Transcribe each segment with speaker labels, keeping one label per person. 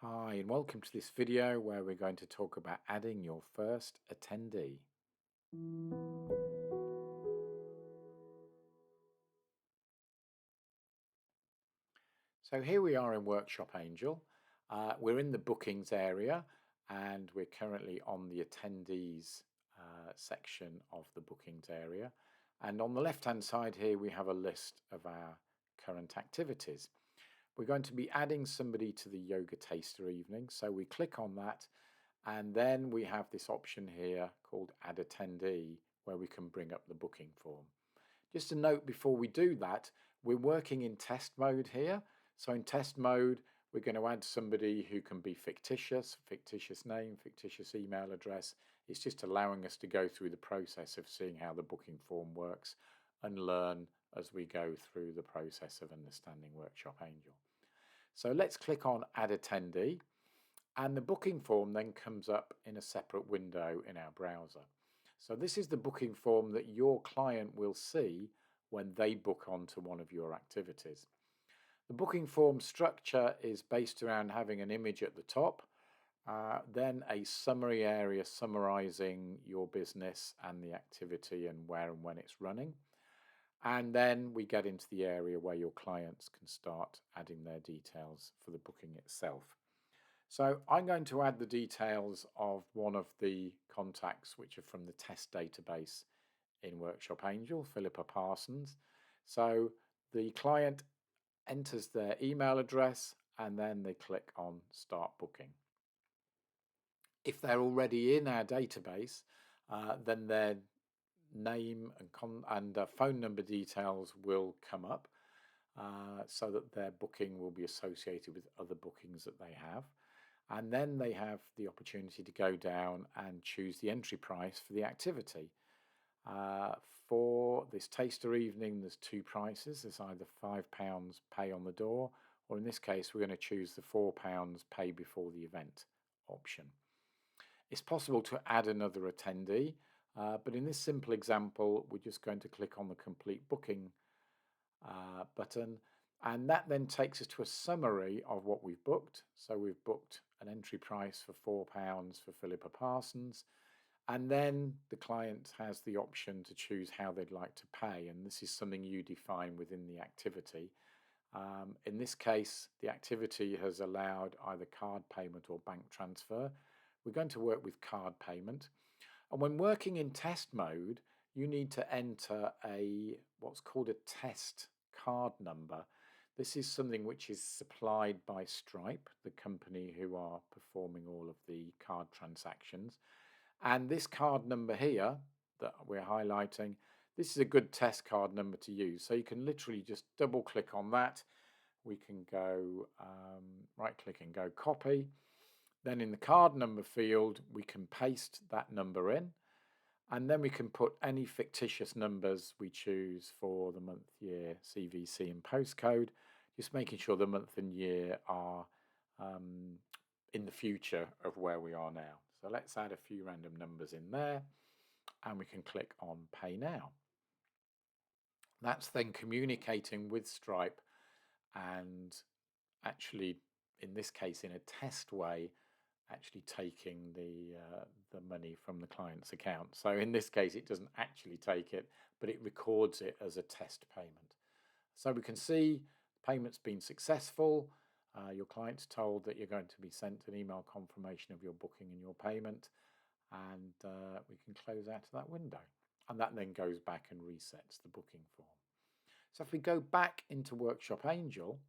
Speaker 1: Hi, and welcome to this video where we're going to talk about adding your first attendee. So here we are in Workshop Angel. We're in the bookings area and we're currently on the attendees section of the bookings area. And on the left-hand side here, we have a list of our current activities. We're going to be adding somebody to the yoga taster evening. So we click on that. And then we have this option here called Add Attendee, where we can bring up the booking form. Just a note before we do that, we're working in test mode here. So in test mode, we're going to add somebody who can be fictitious name, fictitious email address. It's just allowing us to go through the process of seeing how the booking form works and learn as we go through the process of understanding Workshop Angel. So let's click on Add Attendee. And the booking form then comes up in a separate window in our browser. So this is the booking form that your client will see when they book onto one of your activities. The booking form structure is based around having an image at the top, then a summary area summarizing your business and the activity and where and when it's running. And then we get into the area where your clients can start adding their details for the booking itself. So I'm going to add the details of one of the contacts which are from the test database in Workshop Angel, Philippa Parsons. So the client enters their email address and then they click on Start Booking. If they're already in our database, then their name and phone number details will come up so that their booking will be associated with other bookings that they have. And then they have the opportunity to go down and choose the entry price for the activity. For this taster evening, there's two prices. There's either £5 pay on the door, or in this case, we're going to choose the £4 pay before the event option. It's possible to add another attendee, but in this simple example, we're just going to click on the complete booking button, and that then takes us to a summary of what we've booked. So we've booked an entry price for £4 for Philippa Parsons, and then the client has the option to choose how they'd like to pay, and this is something you define within the activity. In this case, the activity has allowed either card payment or bank transfer. We're going to work with card payment, and when working in test mode, you need to enter what's called a test card number. This is something which is supplied by Stripe, the company who are performing all of the card transactions. And this card number here that we're highlighting, this is a good test card number to use. So you can literally just double click on that. We can go right click and go copy. Then in the card number field, we can paste that number in. And then we can put any fictitious numbers we choose for the month, year, CVC and postcode, just making sure the month and year are in the future of where we are now. So let's add a few random numbers in there and we can click on Pay Now. That's then communicating with Stripe and actually, in this case, in a test way, actually taking the money from the client's account. So in this case, it doesn't actually take it, but it records it as a test payment. So we can see the payment's been successful. Your client's told that you're going to be sent an email confirmation of your booking and your payment, and we can close out of that window. And that then goes back and resets the booking form. So if we go back into Workshop Angel,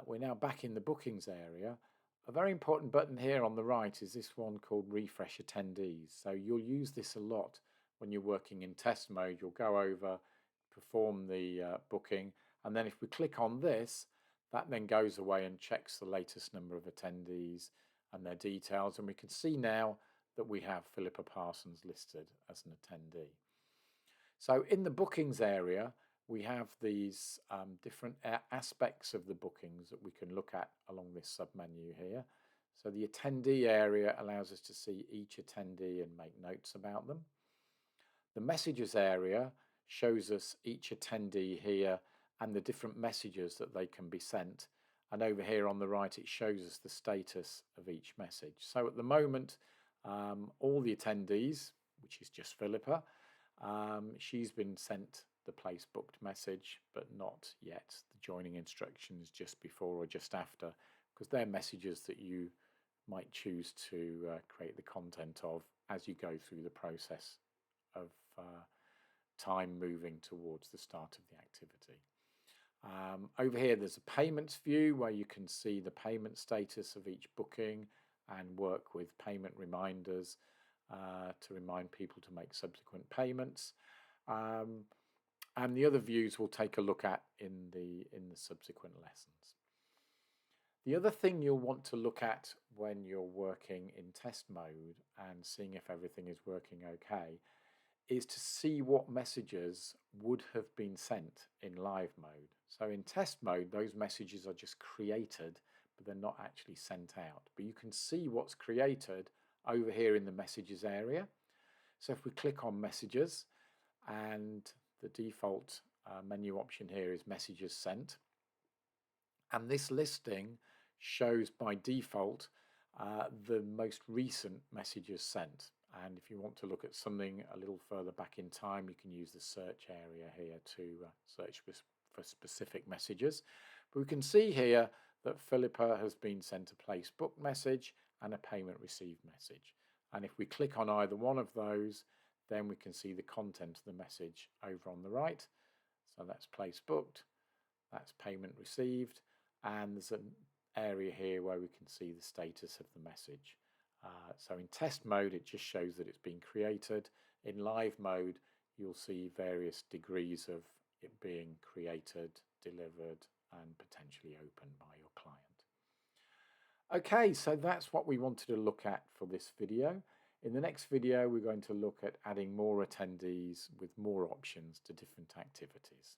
Speaker 1: we're now back in the bookings area. A very important button here on the right is this one called Refresh Attendees. So you'll use this a lot when you're working in test mode. You'll go over, perform the booking, and then if we click on this, that then goes away and checks the latest number of attendees and their details. And we can see now that we have Philippa Parsons listed as an attendee. So in the bookings area, we have these different aspects of the bookings that we can look at along this submenu here. So the attendee area allows us to see each attendee and make notes about them. The messages area shows us each attendee here and the different messages that they can be sent. And over here on the right, it shows us the status of each message. So at the moment, all the attendees, which is just Philippa, she's been sent the place booked message, but not yet the joining instructions just before or just after, because they're messages that you might choose to create the content of as you go through the process of time moving towards the start of the activity. Over here there's a payments view where you can see the payment status of each booking and work with payment reminders to remind people to make subsequent payments. And the other views we'll take a look at in the subsequent lessons. The other thing you'll want to look at when you're working in test mode and seeing if everything is working okay is to see what messages would have been sent in live mode. So in test mode, those messages are just created, but they're not actually sent out. But you can see what's created over here in the messages area. So if we click on messages, and the default menu option here is messages sent, and this listing shows by default the most recent messages sent. And if you want to look at something a little further back in time, you can use the search area here to search for specific messages. But we can see here that Philippa has been sent a place booked message and a payment received message. And if we click on either one of those, then we can see the content of the message over on the right. So that's place booked, that's payment received, and there's an area here where we can see the status of the message. So in test mode, it just shows that it's been created. In live mode, you'll see various degrees of it being created, delivered, and potentially opened by your client. Okay, so that's what we wanted to look at for this video. In the next video, we're going to look at adding more attendees with more options to different activities.